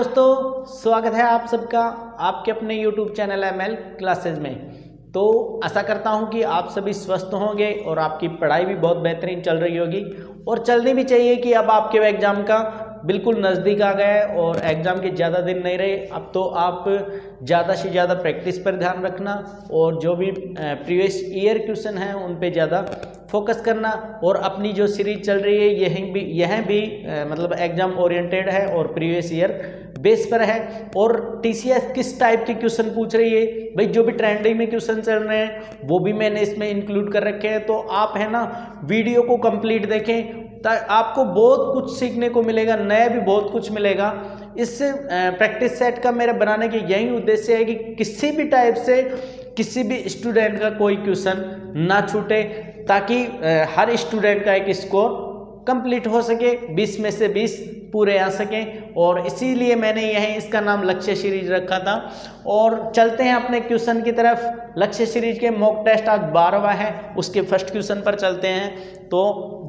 दोस्तों, स्वागत है आप सबका आपके अपने YouTube चैनल ML क्लासेज में। तो आशा करता हूं कि आप सभी स्वस्थ होंगे और आपकी पढ़ाई भी बहुत बेहतरीन चल रही होगी और चलनी भी चाहिए कि अब आपके एग्ज़ाम का बिल्कुल नज़दीक आ गया है और एग्ज़ाम के ज़्यादा दिन नहीं रहे। अब तो आप ज़्यादा से ज़्यादा प्रैक्टिस पर ध्यान रखना और जो भी प्रीवियस ईयर क्वेश्चन हैं उन पे ज़्यादा फोकस करना। और अपनी जो सीरीज चल रही है यह भी मतलब एग्ज़ाम ओरिएंटेड है और प्रीवियस ईयर बेस पर है। और TCS किस टाइप के क्वेश्चन पूछ रही है भाई, जो भी ट्रेंडिंग में क्वेश्चन चल रहे हैं वो भी मैंने इसमें इंक्लूड कर रखे हैं। तो आप है ना वीडियो को कंप्लीट देखें, आपको बहुत कुछ सीखने को मिलेगा, नया भी बहुत कुछ मिलेगा। इस प्रैक्टिस सेट का मेरे बनाने के यही उद्देश्य है कि किसी भी टाइप से किसी भी स्टूडेंट का कोई क्वेश्चन ना छूटे, ताकि हर स्टूडेंट का एक स्कोर कंप्लीट हो सके, 20 में से 20 पूरे आ सकें। और इसीलिए मैंने यही इसका नाम लक्ष्य सीरीज रखा था। और चलते हैं अपने क्वेश्चन की तरफ। लक्ष्य सीरीज के मॉक टेस्ट आज 12वां है, उसके फर्स्ट क्वेश्चन पर चलते हैं। तो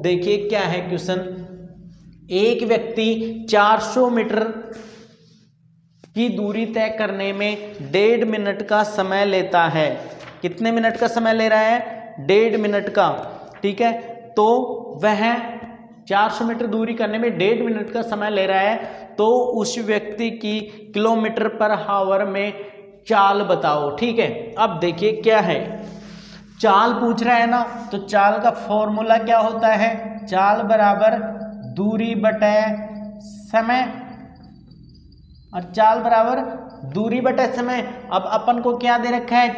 देखिए क्या है क्वेश्चन। एक व्यक्ति 400 मीटर की दूरी तय करने में 1.5 मिनट का समय लेता है। कितने मिनट का समय ले रहा है? 1.5 मिनट का। ठीक है, तो वह 400 मीटर दूरी करने में 1.5 मिनट का समय ले रहा है। तो उस व्यक्ति की किलोमीटर पर आवर में चाल बताओ। ठीक है, अब देखिए क्या है, चाल पूछ रहा है ना, तो चाल का फॉर्मूला क्या होता है? चाल बराबर दूरी बटे समय, और चाल बराबर दूरी बटे समय। अब अपन को क्या दे रखा है?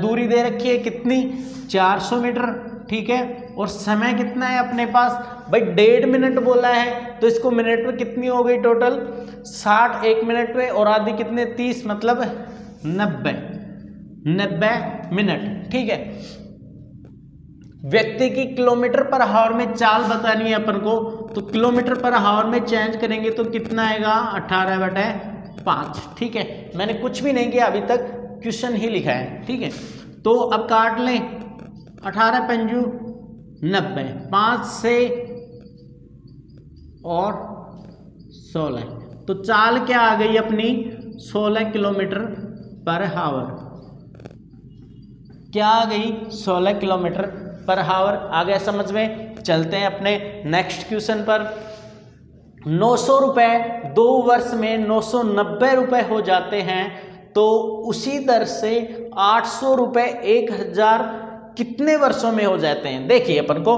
दूरी दे रखी है कितनी? 400 मीटर। ठीक है, और समय कितना है अपने पास? भाई 1.5 मिनट बोला है, तो इसको मिनट में कितनी हो गई टोटल? 60 एक मिनट में, और आधी कितने? 30, मतलब 90 मिनट। ठीक है, व्यक्ति की किलोमीटर पर आवर में चाल बतानी है अपन को, तो किलोमीटर पर आवर में चेंज करेंगे तो कितना आएगा? 18/5। ठीक है, मैंने कुछ भी नहीं किया अभी तक, क्वेश्चन ही लिखा है। ठीक है, तो अब काट लें। 18 पंजू 90, 5 से और 16, तो चाल क्या आ गई अपनी? 16 किलोमीटर पर आवर। क्या आ गई? 16 किलोमीटर पर आवर। आ गया समझ में? चलते हैं अपने नेक्स्ट क्वेश्चन पर। 900 रुपये 2 वर्ष में 990 रुपये हो जाते हैं, तो उसी दर से 800 रुपये 1000 कितने वर्षों में हो जाते हैं? देखिए अपन को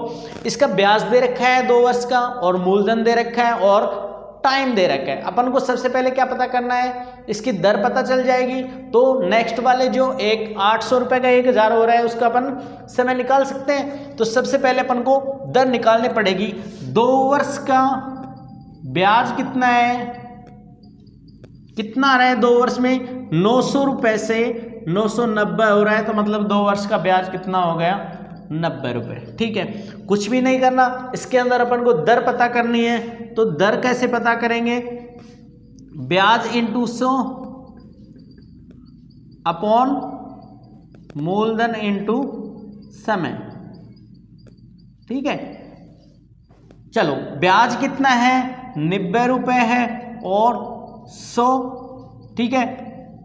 इसका ब्याज दे रखा है 2 वर्ष का, और मूलधन दे रखा है, और टाइम दे रखा है। अपन को सबसे पहले क्या पता करना है? इसकी दर पता चल जाएगी। तो नेक्स्ट वाले जो एक 800 रुपये का 1000 हो रहा है, उसका अपन समय निकाल सकते हैं। तो सबसे पहले अपन को दर निकालनी पड़ेगी। 2 वर्ष का ब्याज कितना है? कितना आ रहा है 2 वर्ष में? 900 रुपये से 990 हो रहा है, तो मतलब 2 वर्ष का ब्याज कितना हो गया? 90 रुपये। ठीक है, कुछ भी नहीं करना, इसके अंदर अपन को दर पता करनी है। तो दर कैसे पता करेंगे? ब्याज इंटू 100 अपॉन मूलधन इंटू समय। ठीक है, चलो ब्याज कितना है? 90 रुपये है और 100। ठीक है,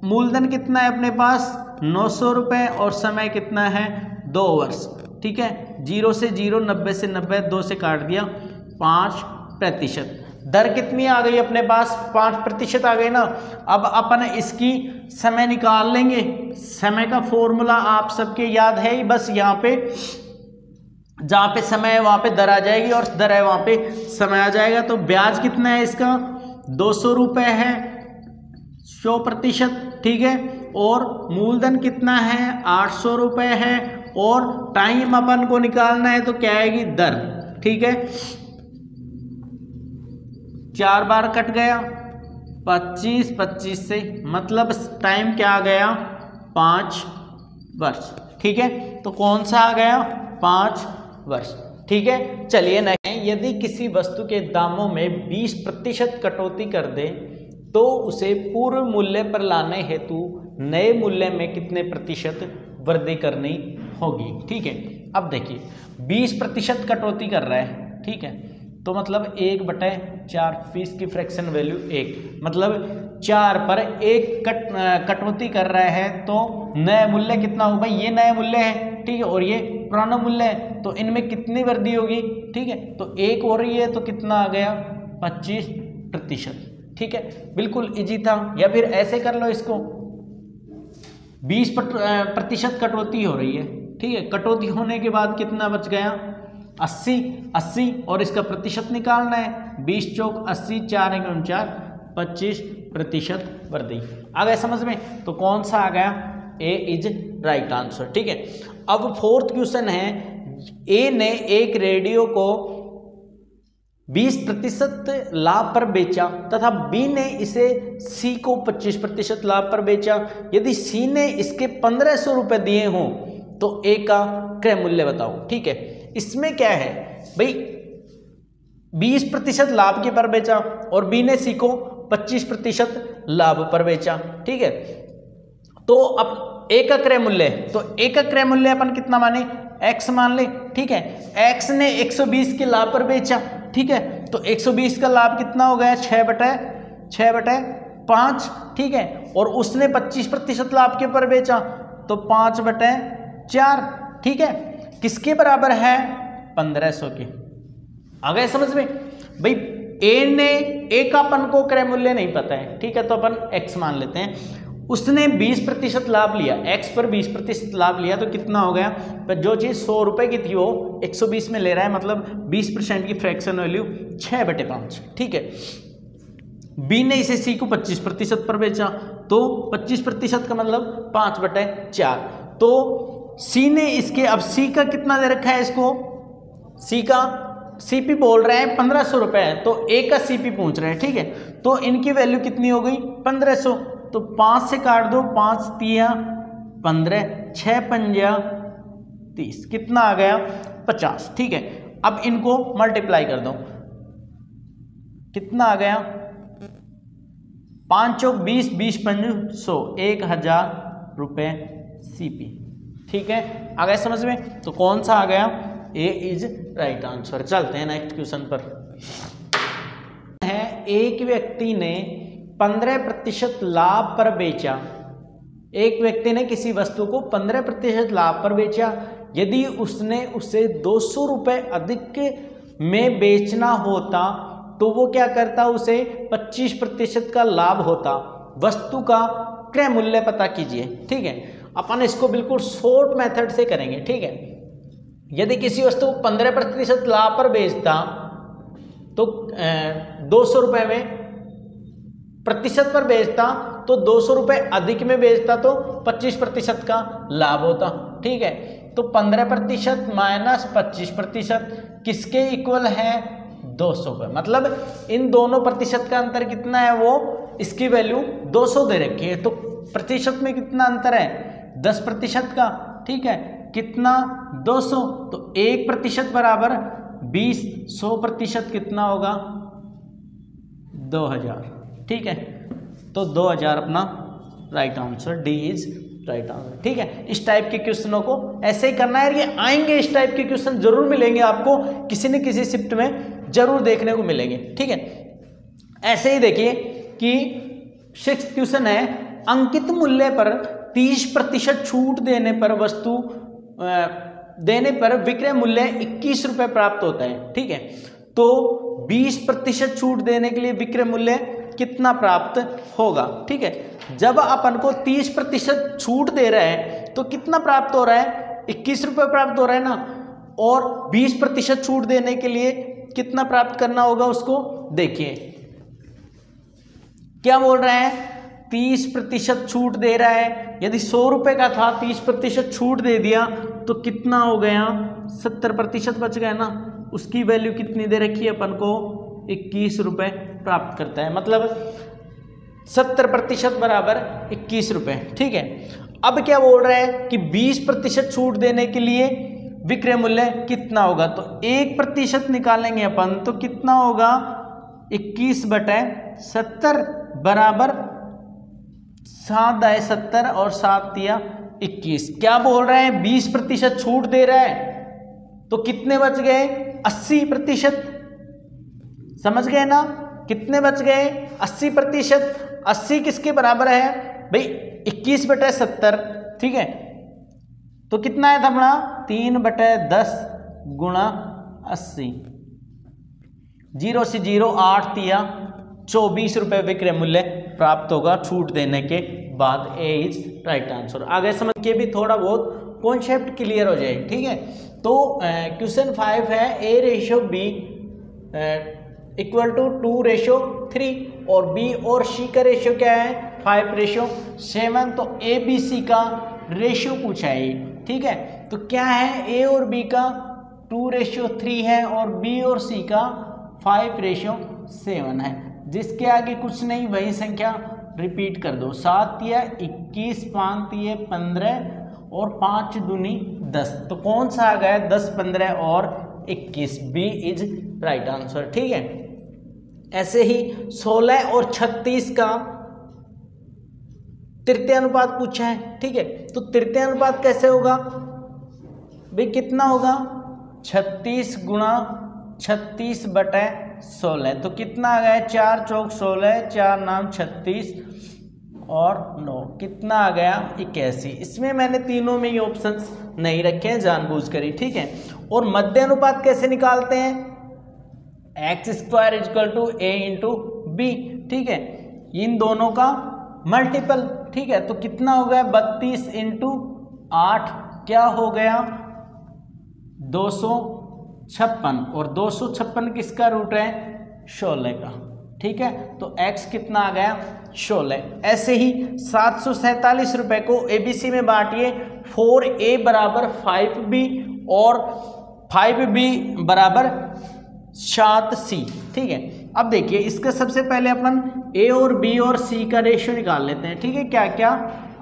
मूलधन कितना है अपने पास? 900 रुपये, और समय कितना है? 2 वर्ष। ठीक है, 0 से 0, 90 से 90, 2 से काट दिया, 5%। दर कितनी आ गई अपने पास? 5% आ गई ना। अब अपन इसकी समय निकाल लेंगे। समय का फॉर्मूला आप सबके याद है ही, बस यहाँ पे जहाँ पे समय है वहाँ पे दर आ जाएगी, और दर है वहाँ पे समय आ जाएगा। तो ब्याज कितना है इसका? 200 रुपये है, 100%। ठीक है, और मूलधन कितना है? 800 रुपये है, और टाइम अपन को निकालना है, तो क्या आएगी? दर। ठीक है, 4 बार कट गया, 25 से, मतलब टाइम क्या आ गया? 5 वर्ष। ठीक है, तो कौन सा आ गया? 5 वर्ष। ठीक है, चलिए नेक्स्ट। यदि किसी वस्तु के दामों में 20% कटौती कर दे, तो उसे पूर्व मूल्य पर लाने हेतु नए मूल्य में कितने प्रतिशत वृद्धि करनी होगी? ठीक है, अब देखिए 20% कटौती कर रहा है। ठीक है, तो मतलब 1/4 फीस की फ्रैक्शन वैल्यू 1, मतलब 4 पर 1 कटौती कर रहा है तो नया मूल्य कितना होगा? ये नया मूल्य है, ठीक है, और ये पुराना मूल्य है, तो इनमें कितनी वृद्धि होगी? ठीक है, तो 1 हो रही है तो कितना आ गया? 25%। ठीक है, बिल्कुल इजी था। या फिर ऐसे कर लो इसको, 20% कटौती हो रही है, ठीक है, कटौती होने के बाद कितना बच गया? 80 और इसका प्रतिशत निकालना है। 20 चौक 80, 4 × 4 25% वृद्धि। आ गया समझ में? तो कौन सा आ गया? ए इज राइट आंसर। ठीक है, अब फोर्थ क्वेश्चन है, ए ने एक रेडियो को 20% लाभ पर बेचा तथा बी ने इसे सी को 25% लाभ पर बेचा। यदि सी ने इसके 1500 रुपये दिए हों तो ए का क्रय मूल्य बताओ। ठीक है, इसमें क्या है भाई, 20% लाभ के पर बेचा और बी ने सी को 25% लाभ पर बेचा। ठीक है, तो अब ए का क्रय मूल्य, तो ए का क्रय मूल्य अपन कितना माने? x मान ले। ठीक है, x ने 120 के लाभ पर बेचा। ठीक है, तो 120 का लाभ कितना हो गया? 6/5। ठीक है, और उसने 25% लाभ के पर बेचा तो 5/4। ठीक है, किसके बराबर है? 1500 के। आ गए समझ में भाई? ए का अपन को क्रय मूल्य नहीं पता है, ठीक है, तो अपन x मान लेते हैं। उसने 20% लाभ लिया, x पर 20% लाभ लिया तो कितना हो गया? पर जो चीज़ 100 रुपये की थी वो 120 में ले रहा है, मतलब 20% की फ्रैक्शन वैल्यू 6/5। ठीक है, बी ने इसे सी को 25% पर बेचा तो 25% का मतलब 5/4। तो सी ने इसके, अब सी का कितना दे रखा है इसको? सी का सीपी बोल रहे हैं 1500 रुपये है, तो ए का सीपी पूछ रहे हैं। ठीक है, तो इनकी वैल्यू कितनी हो गई? 1500। तो 5 से काट दो, 5 × 3 = 15, 6 × 5 = 30, कितना आ गया? 50। ठीक है, अब इनको मल्टीप्लाई कर दो, कितना आ गया? 5 चौक 20, 20 × 5 = 100, 1000 रुपये सीपी। ठीक है, आ गया समझ में? तो कौन सा आ गया? ए इज राइट आंसर। चलते हैं नेक्स्ट क्वेश्चन पर। है, एक व्यक्ति ने 15% लाभ पर बेचा। एक व्यक्ति ने किसी वस्तु को 15% लाभ पर बेचा। यदि उसने उसे 200 रुपये अधिक में बेचना होता तो वो क्या करता? उसे 25% का लाभ होता। वस्तु का क्रय मूल्य पता कीजिए। ठीक है, अपन इसको बिल्कुल शॉर्ट मेथड से करेंगे। ठीक है, यदि किसी वस्तु को 15% लाभ पर बेचता तो 200 रुपये में, प्रतिशत पर बेचता तो 200 रुपये अधिक में बेचता तो 25% का लाभ होता। ठीक है, तो 15% माइनस 25% किसके इक्वल है? 200 पर। मतलब इन दोनों प्रतिशत का अंतर कितना है? वो इसकी वैल्यू 200 दे रखी है, तो प्रतिशत में कितना अंतर है? 10% का। ठीक है, कितना? 200। तो 1% बराबर 20, 100% कितना होगा? 2000। ठीक है, तो 2000 अपना right answer, D is right answer. ठीक है, इस टाइप के क्वेश्चनों को ऐसे ही करना है। ये आएंगे, इस टाइप के क्वेश्चन जरूर मिलेंगे आपको, किसी न किसी शिफ्ट में जरूर देखने को मिलेंगे। ठीक है, ऐसे ही देखिए कि 6th क्वेश्चन है, अंकित मूल्य पर 30% छूट देने पर वस्तु देने पर विक्रय मूल्य 21 रुपये प्राप्त होता है। ठीक है, तो 20% छूट देने के लिए विक्रय मूल्य कितना प्राप्त होगा? ठीक है, जब अपन को 30% छूट दे रहा है तो कितना प्राप्त हो रहा है? 21 रुपये प्राप्त हो रहा है ना, और 20% छूट देने के लिए कितना प्राप्त करना होगा उसको? देखिए क्या बोल रहे हैं, 30% छूट दे रहा है। यदि 100 रुपये का था, 30% छूट दे दिया तो कितना हो गया? 70% बच गया ना। उसकी वैल्यू कितनी दे रखी है अपन को? 21 रुपये प्राप्त करता है, मतलब 70% बराबर 21 रुपये। ठीक है, अब क्या बोल रहा है कि 20% छूट देने के लिए विक्रय मूल्य कितना होगा? तो 1% निकालेंगे अपन तो कितना होगा? 21/70 बराबर 7 × 70 और 7 × 21। क्या बोल रहे हैं? 20% छूट दे रहा है तो कितने बच गए? 80%। समझ गए ना, कितने बच गए 80%। 80 किसके बराबर है भाई 21/70, ठीक है। तो कितना आया था अपना 3/10 गुणा 80, 0 से 0 8 दिया 24 रुपये विक्रय मूल्य प्राप्त होगा छूट देने के बाद। ए इज राइट आंसर। आगे समझ के भी थोड़ा बहुत कॉन्सेप्ट क्लियर हो जाए, ठीक है। तो क्वेश्चन 5 है A/B = 2/3 और B और C का रेशियो क्या है 5/7। तो ABC का रेशियो पूछा है, ठीक है। तो क्या है A और B का 2/3 है और B और C का 5/7 है। जिसके आगे कुछ नहीं वही संख्या रिपीट कर दो। 7 या 21, 5 या 15 और 5 दूनी 10। तो कौन सा आ गया 10, 15 और 21। बी इज राइट आंसर, ठीक है। ऐसे ही 16 और 36 का तृतीय अनुपात पूछा है, ठीक है। तो तृतीय अनुपात कैसे होगा भाई, कितना होगा 36 गुणा 36/16। तो कितना आ गया 4 चौक 16, 4 नाम 36 और 9, कितना आ गया 81। इसमें मैंने तीनों में ही ऑप्शंस नहीं रखे हैं जानबूझकर ही, ठीक है। और मध्य अनुपात कैसे निकालते हैं, x² = a × b, ठीक है। इन दोनों का मल्टीपल, ठीक है। तो कितना हो गया 32 × 8 क्या हो गया 256 और 256 किसका रूट है 16 का, ठीक है। तो x कितना आ गया 16। ऐसे ही 747 रुपए को ABC में बांटिए। 4A = 5B और 5B = 7C, ठीक है। अब देखिए इसका सबसे पहले अपन A और B और C का रेशियो निकाल लेते हैं, ठीक है। क्या क्या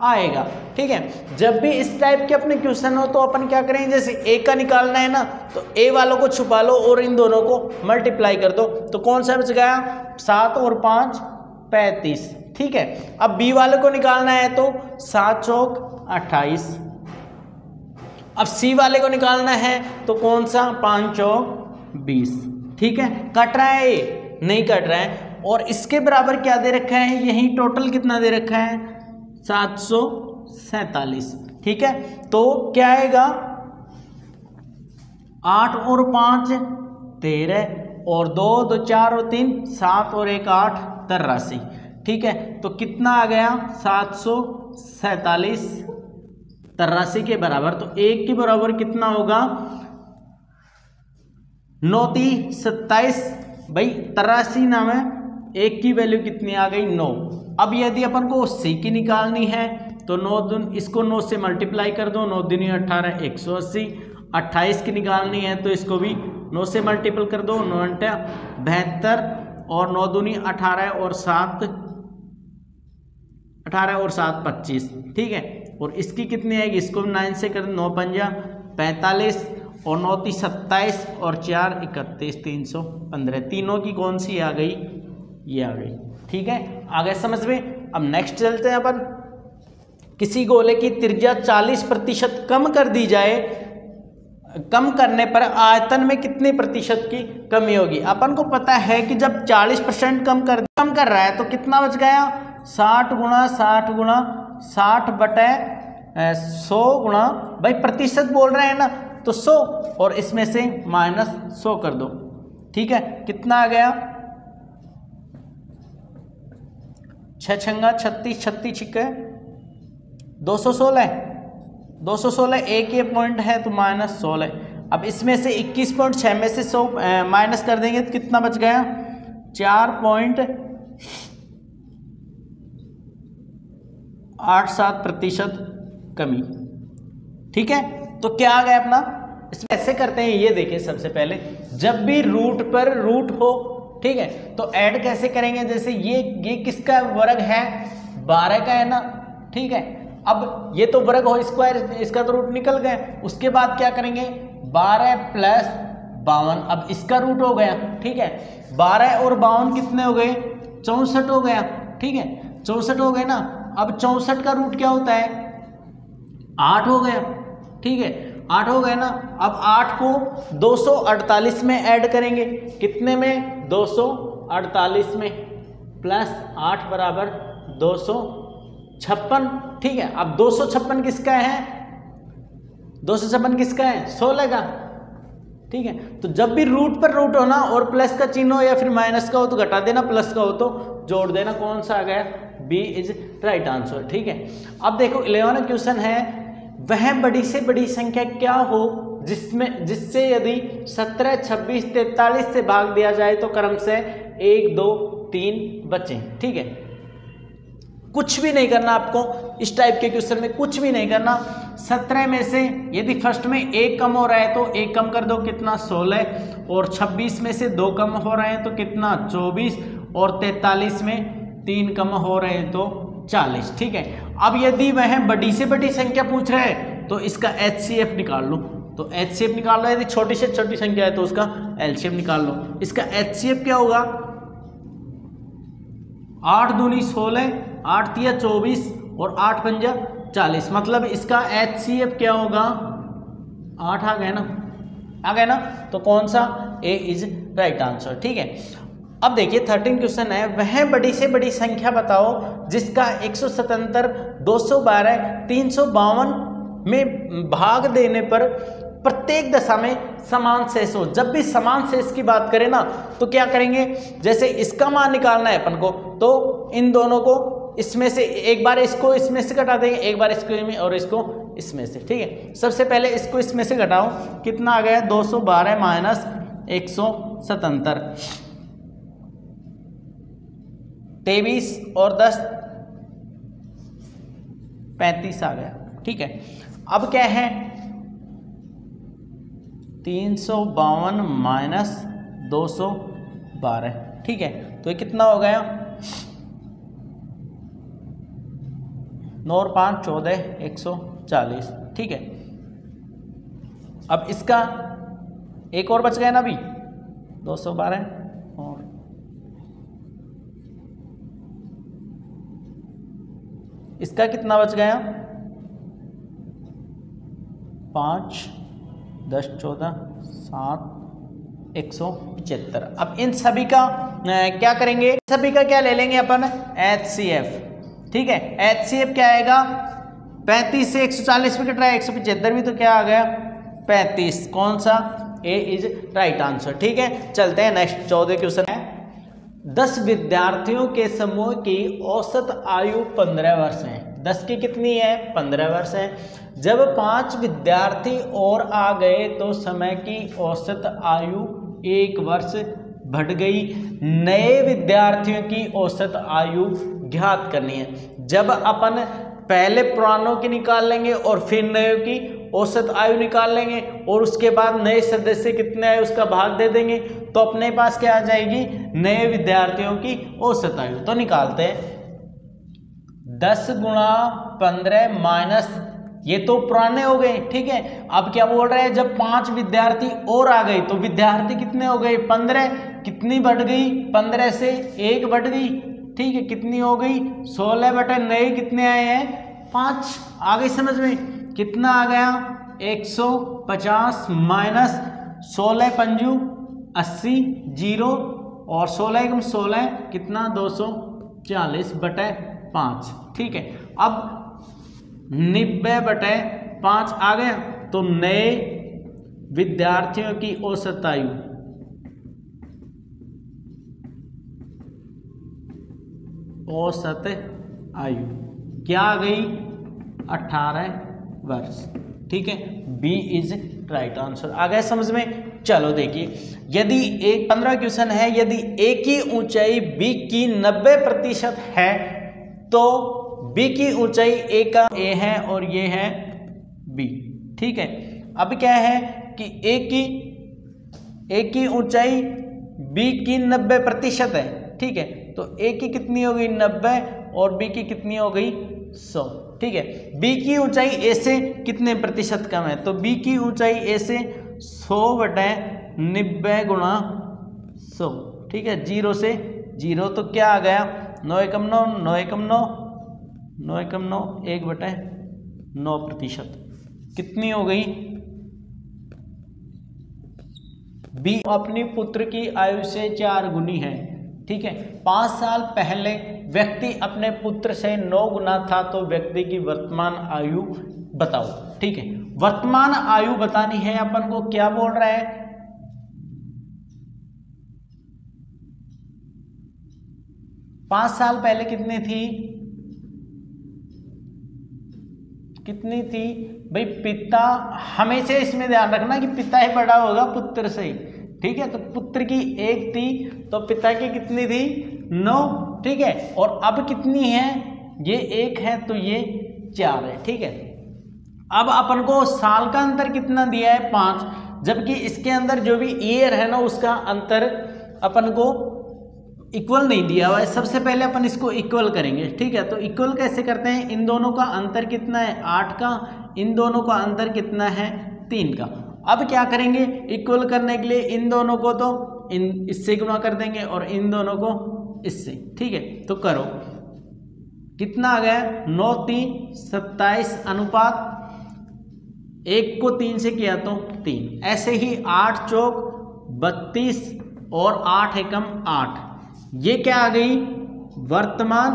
आएगा, ठीक है। जब भी इस टाइप के अपने क्वेश्चन हो तो अपन क्या करेंगे, जैसे A का निकालना है ना तो A वालों को छुपा लो और इन दोनों को मल्टीप्लाई कर दो। तो कौन सा बच गया 7 और 5 35, ठीक है। अब B वाले को निकालना है तो 7 चौक 28। अब C वाले को निकालना है तो कौन सा 5 चौक 20, ठीक है। कट रहा है A नहीं कट रहा है। और इसके बराबर क्या दे रखा है, यही टोटल कितना दे रखा है 747, ठीक है। तो क्या आएगा 8 और 5 13 और 2 2 4 और 3 7 और 1 8 83, ठीक है। तो कितना आ गया 747 83 के बराबर। तो 1 के बराबर कितना होगा 9 3 27 भाई 83 नाम है, 1 की वैल्यू कितनी आ गई 9। अब यदि अपन को C की निकालनी है तो 9 दून इसको 9 से मल्टीप्लाई कर दो, 9 दूनी 18 180। 28 की निकालनी है तो इसको भी 9 से मल्टीपल कर दो, 9 × 72 और 9 दूनी 18 और 7 25, ठीक है। और इसकी कितनी आएगी, इसको 9 से कर 9 पंजा 45 और 9 3 27 और 4 31 315। तीनों की कौन सी आ गई, ये आ गई, ठीक है। आगे समझ में। अब नेक्स्ट चलते हैं अपन। किसी गोले की त्रिज्या 40% कम कर दी जाए, कम करने पर आयतन में कितने प्रतिशत की कमी होगी। अपन को पता है कि जब 40% कम कर रहा है तो कितना बच गया 60 गुणा 60 गुणा 60/100 गुणा भाई प्रतिशत बोल रहे हैं ना तो 100 और इसमें से -100 कर दो, ठीक है। कितना आ गया 6 छंगा 36 36 छिक्के 216 216 एक ये पॉइंट है तो -16। अब इसमें से 21.6 में से 100 माइनस कर देंगे तो कितना बच गया 4.87% कमी, ठीक है। तो क्या आ गया अपना, इसमें ऐसे करते हैं, ये देखिए सबसे पहले जब भी रूट पर रूट हो, ठीक है, तो ऐड कैसे करेंगे। जैसे ये किसका वर्ग है 12 का है ना, ठीक है। अब ये तो वर्ग हो स्क्वायर, इसका तो रूट निकल गया। उसके बाद क्या करेंगे 12 + 52, अब इसका रूट हो गया, ठीक है। 12 और 52 कितने हो गए 64 हो गया, ठीक है। 64 हो गए ना। अब 64 का रूट क्या होता है 8 हो गया, ठीक है। 8 हो गए ना। अब 8 को 248 में ऐड करेंगे, कितने में, 248 में, प्लस 8 बराबर 256। ठीक है, अब 256 किसका है, 256 किसका है, 16 का। ठीक है, तो जब भी रूट पर रूट हो ना और प्लस का चिन्ह हो या फिर माइनस का हो तो घटा देना, प्लस का हो तो जोड़ देना। कौन सा आ गया, बी इज राइट आंसर। ठीक है, अब देखो 11वां क्वेश्चन है, वह बड़ी से बड़ी संख्या क्या हो जिससे यदि 17, 26, 43 से भाग दिया जाए तो क्रम से 1, 2, 3 बचे। ठीक है, कुछ भी नहीं करना आपको इस टाइप के क्वेश्चन में, कुछ भी नहीं करना। 17 में से यदि फर्स्ट में 1 कम हो रहा है तो 1 कम कर दो, कितना, 16, और 26 में से 2 कम हो रहे हैं तो कितना, 24, और 43 में 3 कम हो रहे हैं तो 40। ठीक है, अब यदि वह बड़ी से बड़ी संख्या पूछ रहे हैं तो इसका HCF निकाल लो। तो HCF निकाल लो, यदि छोटी से छोटी संख्या है तो उसका LCM निकाल लो। इसका HCF क्या होगा, 8 दूनी 16, 8 तिया 24 और 8 पंजा 40, मतलब इसका HCF क्या होगा, 8 आ गया ना, आ गया ना। तो कौन सा, ए इज राइट आंसर। ठीक है, अब देखिए 13 क्वेश्चन है, वह बड़ी से बड़ी संख्या बताओ जिसका 177, 212, 352 में भाग देने पर प्रत्येक दशा में समान शेष हो। जब भी समान शेष की बात करें ना तो क्या करेंगे, जैसे इसका मान निकालना है अपन को तो इन दोनों को इसमें से एक बार इसको इसमें से घटा देंगे, एक बार इसको में और इसको इसमें से। ठीक है, सबसे पहले इसको इसमें से घटाओ, कितना आ गया, 212 माइनस 177, 23 और 10 35 आ गया। ठीक है, अब क्या है, 352 माइनस 212। ठीक है, तो ये कितना हो गया, 9 और 5 14, 140। ठीक है, अब इसका एक और बच गया ना अभी, 212 और इसका कितना बच गया, 5, 10, 14, 7, 175। अब इन सभी का क्या करेंगे, सभी का क्या ले लेंगे अपन, HCF। ठीक है, HCF क्या आएगा, 35 से 140 में कट रहा है, 175 भी तो क्या आ गया, 35। कौन सा, ए इज राइट आंसर। ठीक है, चलते हैं नेक्स्ट 14 क्वेश्चन है, 10 विद्यार्थियों के समूह की औसत आयु 15 वर्ष है। 10 की कितनी है, 15 वर्ष है। जब 5 विद्यार्थी और आ गए तो समय की औसत आयु 1 वर्ष बढ़ गई। नए विद्यार्थियों की औसत आयु ज्ञात करनी है। जब अपन पहले पुरानों की निकाल लेंगे और फिर नए की औसत आयु निकाल लेंगे और उसके बाद नए सदस्य कितने आए उसका भाग दे देंगे तो अपने पास क्या आ जाएगी, नए विद्यार्थियों की औसत आयु। तो निकालते हैं, 10 गुणा 15 माइनस, ये तो पुराने हो गए। ठीक है, अब क्या बोल रहे हैं, जब 5 विद्यार्थी और आ गए तो विद्यार्थी कितने हो गए, 15, कितनी बढ़ गई, 15 से 1 बढ़ गई। ठीक है, कितनी हो गई, 16 बटे नए कितने आए हैं, 5। आ गई समझ में, कितना आ गया, 150 माइनस 16 पंजू 80, 0 और 16 एकम 16 कितना, 240 बटे 5। ठीक है, अब 90 बटे 5 आ गया। तो नए विद्यार्थियों की औसत आयु, औसत आयु क्या आ गई, 18 वर्ष। ठीक है, बी इज राइट आंसर। आ गया समझ में। चलो देखिए, यदि एक 15 क्वेश्चन है, यदि ए की ऊंचाई बी की 90% है तो बी की ऊंचाई ए का ए है और ये है बी। ठीक है, अब क्या है कि ए की ऊंचाई बी की 90% है। ठीक है, तो ए की कितनी हो गई, 90 और बी की कितनी हो गई, 100। ठीक है, बी की ऊंचाई ए से कितने प्रतिशत कम है, तो बी की ऊंचाई ए से 100 बटे 90 गुणा 100। ठीक है, 0 से 0 तो क्या आ गया, 9 एकम 9, 9 एकम 9, 9 एकम 9, 1 बटे 9%। कितनी हो गई, बी अपनी पुत्र की आयु से 4 गुनी है। ठीक है, 5 साल पहले व्यक्ति अपने पुत्र से 9 गुना था, तो व्यक्ति की वर्तमान आयु बताओ। ठीक है, वर्तमान आयु बतानी है अपन को। क्या बोल रहा है, 5 साल पहले कितनी थी भाई, पिता, हमेशा इसमें ध्यान रखना कि पिता ही बड़ा होगा पुत्र से। ठीक है, तो पुत्र की 1 थी तो पिता की कितनी थी, 9। ठीक है, और अब कितनी है, ये 1 है तो ये 4 है। ठीक है, अब अपन को साल का अंतर कितना दिया है, 5, जबकि इसके अंदर जो भी ईयर है ना उसका अंतर अपन को इक्वल नहीं दिया हुआ है। सबसे पहले अपन इसको इक्वल करेंगे। ठीक है, तो इक्वल कैसे करते हैं, इन दोनों का अंतर कितना है, 8 का, इन दोनों का अंतर कितना है, 3 का। अब क्या करेंगे, इक्वल करने के लिए इन दोनों को तो इससे गुणा कर देंगे और इन दोनों को इससे। ठीक है, तो करो, कितना आ गया, 9 3 27 अनुपात 1 को 3 से किया तो 3। ऐसे ही 8 चौक 32 और 8 एकम 8, ये क्या आ गई, वर्तमान,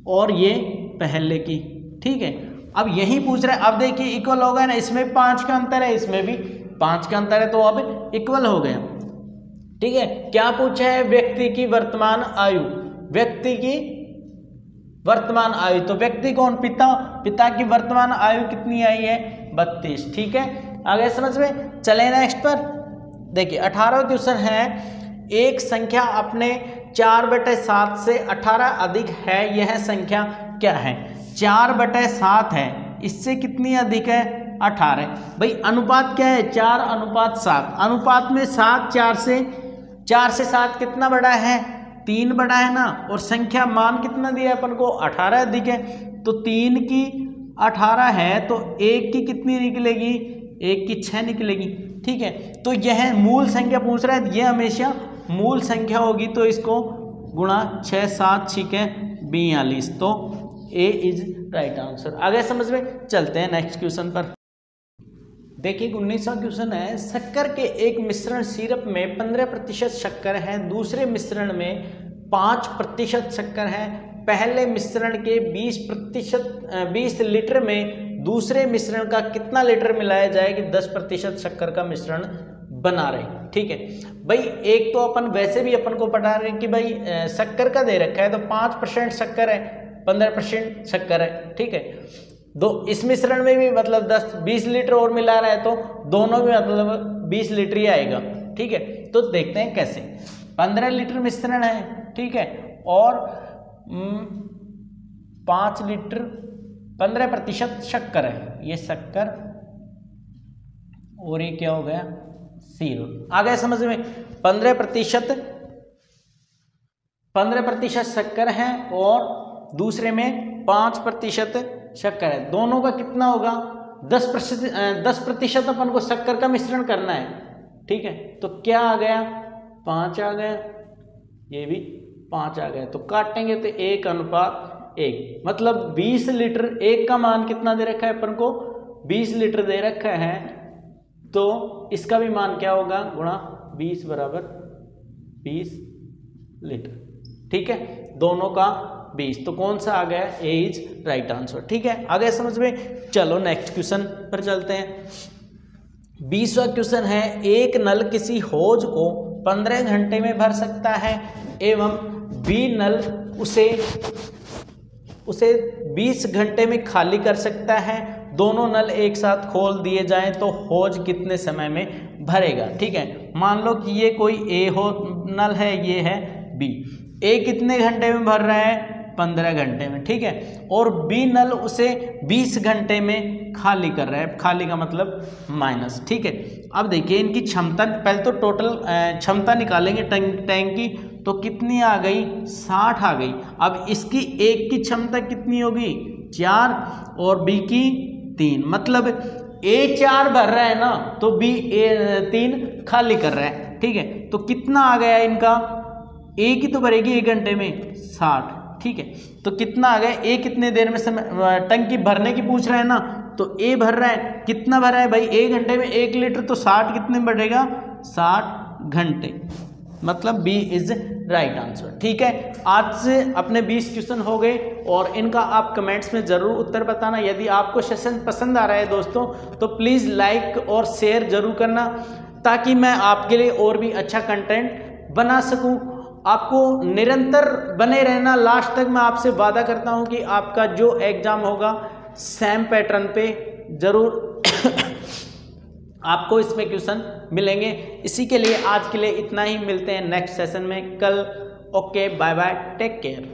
और ये पहले की। ठीक है, अब यही पूछ रहा है, अब देखिए इक्वल हो गया ना, इसमें 5 का अंतर है, इसमें भी 5 का अंतर है, तो अब इक्वल हो गया। ठीक है, क्या पूछा है, व्यक्ति की वर्तमान आयु, व्यक्ति की वर्तमान आयु, तो व्यक्ति कौन, पिता की वर्तमान आयु कितनी आई है, 32। ठीक है, आगे समझ में। चले नेक्स्ट पर, देखिए 18वां क्वेश्चन है, एक संख्या अपने 4/7 से 18 अधिक है, यह संख्या क्या है। 4/7 है, इससे कितनी अधिक है, 18। भाई अनुपात क्या है, 4:7। अनुपात में 7 4 से 7 कितना बड़ा है, 3 बड़ा है ना, और संख्या मान कितना दिया है अपन को, 18 अधिक है, तो 3 की 18 है तो 1 की कितनी निकलेगी, 1 की 6 निकलेगी। ठीक है, तो यह मूल संख्या पूछ रहा है, यह हमेशा मूल संख्या होगी, तो इसको गुणा 6 7 6 42, तो ए इज राइट आंसर। आगे समझ में। चलते हैं नेक्स्ट क्वेश्चन पर। देखिए 19वां क्वेश्चन है, शक्कर के एक मिश्रण सिरप में 15% शक्कर है, दूसरे मिश्रण में 5% शक्कर है, पहले मिश्रण के 20 लीटर में दूसरे मिश्रण का कितना लीटर मिलाया जाए कि 10% शक्कर का मिश्रण बना रहे। ठीक है भाई, एक तो अपन वैसे भी अपन को पढ़ा रहे कि भाई शक्कर का दे रखा है, तो 5% शक्कर है, 15% शक्कर है। ठीक है, दो इस मिश्रण में भी मतलब 10-20 लीटर और मिला रहा है, तो दोनों में मतलब 20 लीटर ही आएगा। ठीक है, तो देखते हैं कैसे। 15 लीटर मिश्रण है, ठीक है, और 5 लीटर 15% शक्कर है, ये शक्कर, और ये क्या हो गया, 0। आ गया समझ में। 15% शक्कर है और दूसरे में 5% शक्कर है, दोनों का कितना होगा, 10% अपन को शक्कर का मिश्रण करना है। ठीक है, तो क्या आ गया, 5 आ गया, ये भी 5 आ गया, तो काटेंगे तो 1:1, मतलब 20 लीटर। एक का मान कितना दे रखा है अपन को, 20 लीटर दे रखा है, तो इसका भी मान क्या होगा, गुणा 20 बराबर 20 लीटर। ठीक है, दोनों का 20, तो कौन सा आ गया, ए इज राइट आंसर। ठीक है, आगे समझ में। चलो नेक्स्ट क्वेश्चन पर चलते हैं। 20वां क्वेश्चन है, एक नल किसी हौज को 15 घंटे में भर सकता है एवं बी नल उसे 20 घंटे में खाली कर सकता है। दोनों नल एक साथ खोल दिए जाएं तो हौज कितने समय में भरेगा। ठीक है, मान लो कि ये कोई ए नल है, ये है बी। ए कितने घंटे में भर रहा है, 15 घंटे में। ठीक है, और बी नल उसे 20 घंटे में खाली कर रहा है, खाली का मतलब माइनस। ठीक है, अब देखिए इनकी क्षमता, पहले तो टोटल क्षमता निकालेंगे टैंक की, तो कितनी आ गई, 60 आ गई। अब इसकी एक की क्षमता कितनी होगी, 4, और बी की 3, मतलब ए 4 भर रहा है ना, तो बी 3 खाली कर रहा है। ठीक है, तो कितना आ गया इनका, ए की तो भरेगी 1 घंटे में 60। ठीक है, तो कितना आ गया, ए कितने देर में समय टंकी भरने की पूछ रहा है ना, तो ए भर रहा है, कितना भर रहा है भाई, 1 घंटे में 1 लीटर, तो 60 कितने में बढ़ेगा, 60 घंटे, मतलब बी इज राइट आंसर। ठीक है, आज से अपने 20 क्वेश्चन हो गए और इनका आप कमेंट्स में ज़रूर उत्तर बताना। यदि आपको सेशन पसंद आ रहा है दोस्तों तो प्लीज़ लाइक और शेयर ज़रूर करना, ताकि मैं आपके लिए और भी अच्छा कंटेंट बना सकूं। आपको निरंतर बने रहना, लास्ट तक मैं आपसे वादा करता हूं कि आपका जो एग्ज़ाम होगा सेम पैटर्न पे ज़रूर आपको इसमें क्वेश्चन मिलेंगे। इसी के लिए आज के लिए इतना ही, मिलते हैं नेक्स्ट सेशन में कल। Okay, bye bye, take care.